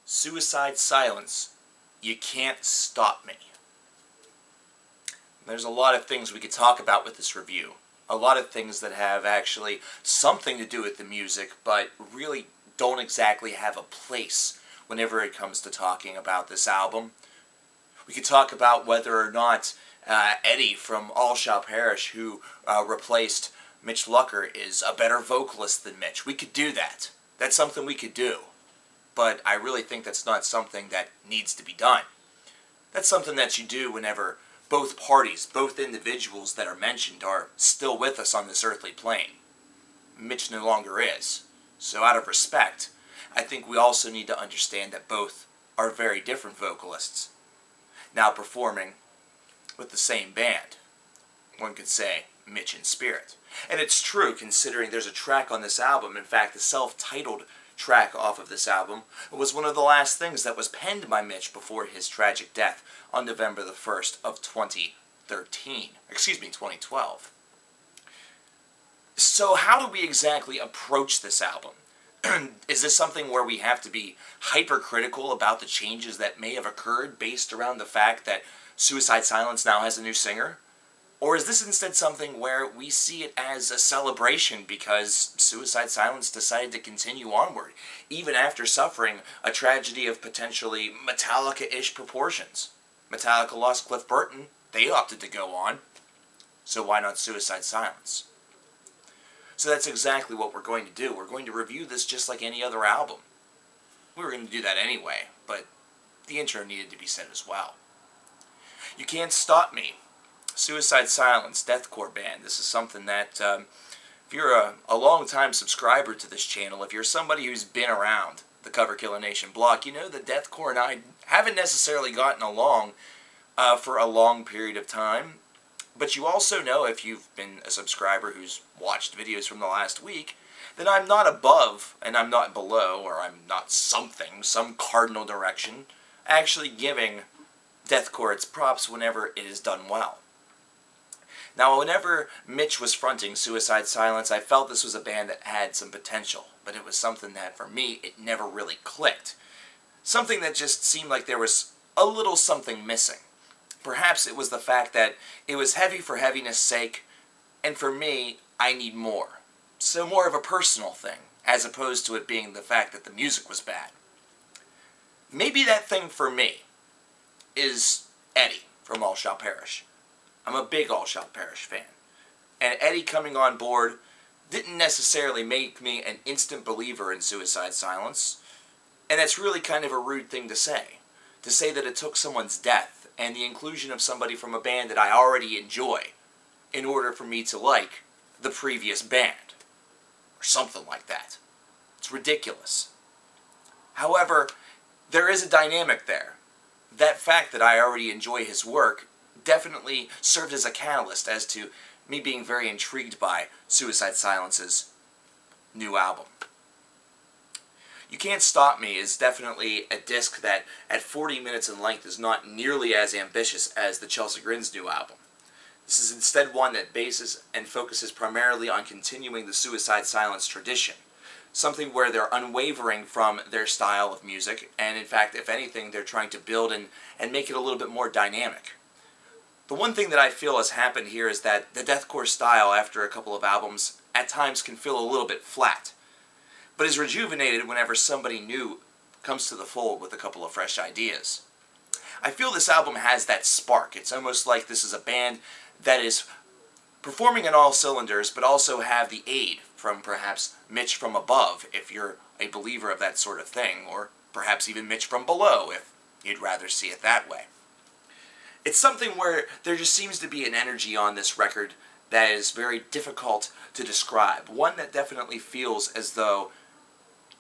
Suicide Silence, You Can't Stop Me. There's a lot of things we could talk about with this review. A lot of things that have actually something to do with the music, but really don't exactly have a place whenever it comes to talking about this album. We could talk about whether or not Eddie from All Shall Perish, who replaced Mitch Lucker, is a better vocalist than Mitch. We could do that. That's something we could do. But I really think that's not something that needs to be done. That's something that you do whenever both parties, both individuals that are mentioned, are still with us on this earthly plane. Mitch no longer is. So out of respect, I think we also need to understand that both are very different vocalists, now performing with the same band. One could say Mitch in spirit. And it's true, considering there's a track on this album, in fact the self-titled track off of this album, was one of the last things that was penned by Mitch before his tragic death on November the 1st of 2012. So how do we exactly approach this album? Is this something where we have to be hypercritical about the changes that may have occurred based around the fact that Suicide Silence now has a new singer? Or is this instead something where we see it as a celebration because Suicide Silence decided to continue onward, even after suffering a tragedy of potentially Metallica-ish proportions? Metallica lost Cliff Burton, they opted to go on, so why not Suicide Silence? So that's exactly what we're going to do. We're going to review this just like any other album. We were going to do that anyway, but the intro needed to be said as well. You Can't Stop Me. Suicide Silence, deathcore band. This is something that, if you're a long-time subscriber to this channel, if you're somebody who's been around the Cover Killer Nation block, you know that deathcore and I haven't necessarily gotten along for a long period of time. But you also know, if you've been a subscriber who's watched videos from the last week, that I'm not above and I'm not below, or I'm not something, some cardinal direction, actually giving deathcore its props whenever it is done well. Now, whenever Mitch was fronting Suicide Silence, I felt this was a band that had some potential, but it was something that, for me, it never really clicked. Something that just seemed like there was a little something missing. Perhaps it was the fact that it was heavy for heaviness' sake, and for me, I need more. So more of a personal thing, as opposed to it being the fact that the music was bad. Maybe that thing for me is Eddie from All Shall Perish. I'm a big All Shall Perish fan. And Eddie coming on board didn't necessarily make me an instant believer in Suicide Silence. And that's really kind of a rude thing to say. To say that it took someone's death and the inclusion of somebody from a band that I already enjoy in order for me to like the previous band. Or something like that. It's ridiculous. However, there is a dynamic there. That fact that I already enjoy his work definitely served as a catalyst as to me being very intrigued by Suicide Silence's new album. You Can't Stop Me is definitely a disc that, at 40 minutes in length, is not nearly as ambitious as the Chelsea Grin's new album. This is instead one that bases and focuses primarily on continuing the Suicide Silence tradition. Something where they're unwavering from their style of music, and in fact, if anything, they're trying to build and make it a little bit more dynamic. The one thing that I feel has happened here is that the deathcore style, after a couple of albums, at times can feel a little bit flat, but is rejuvenated whenever somebody new comes to the fold with a couple of fresh ideas. I feel this album has that spark. It's almost like this is a band that is performing in all cylinders, but also have the aid from perhaps Mitch from above, if you're a believer of that sort of thing, or perhaps even Mitch from below, if you'd rather see it that way. It's something where there just seems to be an energy on this record that is very difficult to describe. One that definitely feels as though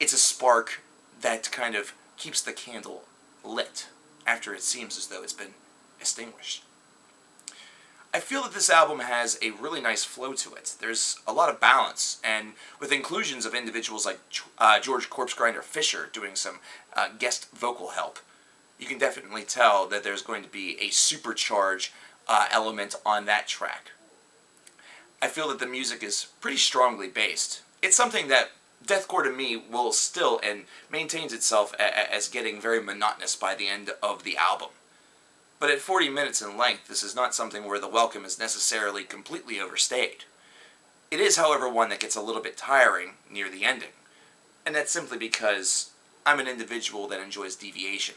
it's a spark that kind of keeps the candle lit after it seems as though it's been extinguished. I feel that this album has a really nice flow to it. There's a lot of balance, and with inclusions of individuals like George Corpsegrinder Fisher doing some guest vocal help, you can definitely tell that there's going to be a supercharge element on that track. I feel that the music is pretty strongly based. It's something that deathcore to me will still and maintains itself as getting very monotonous by the end of the album. But at 40 minutes in length, this is not something where the welcome is necessarily completely overstayed. It is, however, one that gets a little bit tiring near the ending, and that's simply because I'm an individual that enjoys deviation.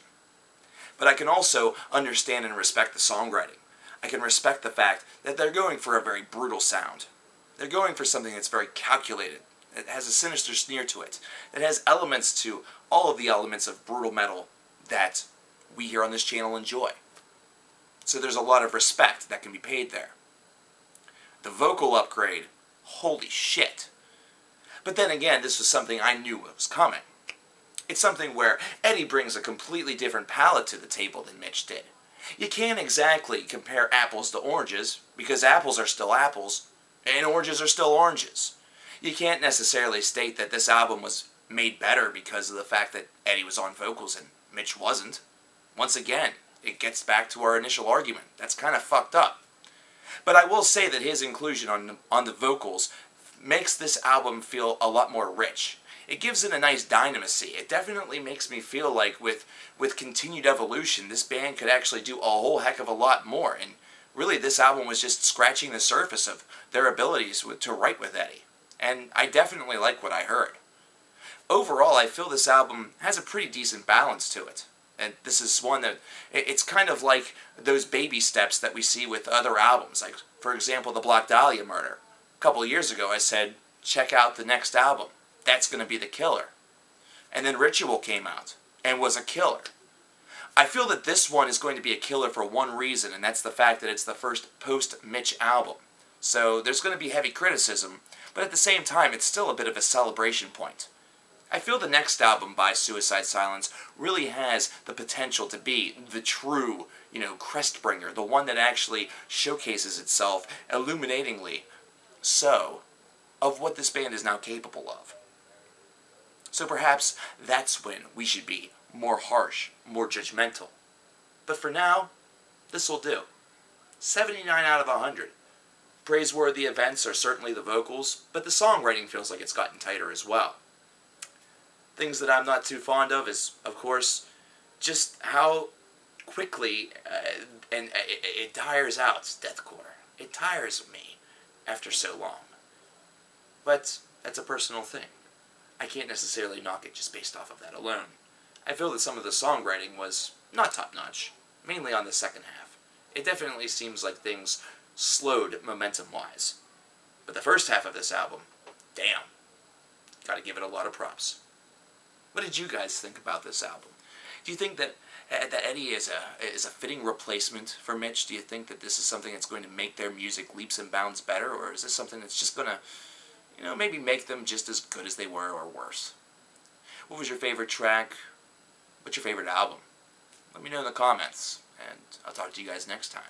But I can also understand and respect the songwriting. I can respect the fact that they're going for a very brutal sound. They're going for something that's very calculated. It has a sinister sneer to it. It has elements to all of the elements of brutal metal that we here on this channel enjoy. So there's a lot of respect that can be paid there. The vocal upgrade, holy shit. But then again, this was something I knew was coming. It's something where Eddie brings a completely different palette to the table than Mitch did. You can't exactly compare apples to oranges, because apples are still apples, and oranges are still oranges. You can't necessarily state that this album was made better because of the fact that Eddie was on vocals and Mitch wasn't. Once again, it gets back to our initial argument. That's kind of fucked up. But I will say that his inclusion on the vocals makes this album feel a lot more rich. It gives it a nice dynamisy. It definitely makes me feel like with continued evolution, this band could actually do a whole heck of a lot more. And really, this album was just scratching the surface of their abilities to write with Eddie. And I definitely like what I heard. Overall, I feel this album has a pretty decent balance to it. And this is one that, it's kind of like those baby steps that we see with other albums. Like, for example, the Black Dahlia Murder. A couple of years ago, I said, check out the next album. That's going to be the killer. And then Ritual came out and was a killer. I feel that this one is going to be a killer for one reason, and that's the fact that it's the first post-Mitch album. So there's going to be heavy criticism, but at the same time, it's still a bit of a celebration point. I feel the next album by Suicide Silence really has the potential to be the true, crest bringer, the one that actually showcases itself illuminatingly so of what this band is now capable of. So perhaps that's when we should be more harsh, more judgmental. But for now, this will do. 79 out of 100. Praiseworthy events are certainly the vocals, but the songwriting feels like it's gotten tighter as well. Things that I'm not too fond of is, of course, just how quickly it tires out deathcore. It tires me after so long. But that's a personal thing. I can't necessarily knock it just based off of that alone. I feel that some of the songwriting was not top-notch, mainly on the second half. It definitely seems like things slowed momentum-wise. But the first half of this album, damn, gotta give it a lot of props. What did you guys think about this album? Do you think that Eddie is a fitting replacement for Mitch? Do you think that this is something that's going to make their music leaps and bounds better, or is this something that's just going to, maybe make them just as good as they were or worse? What was your favorite track? What's your favorite album? Let me know in the comments, and I'll talk to you guys next time.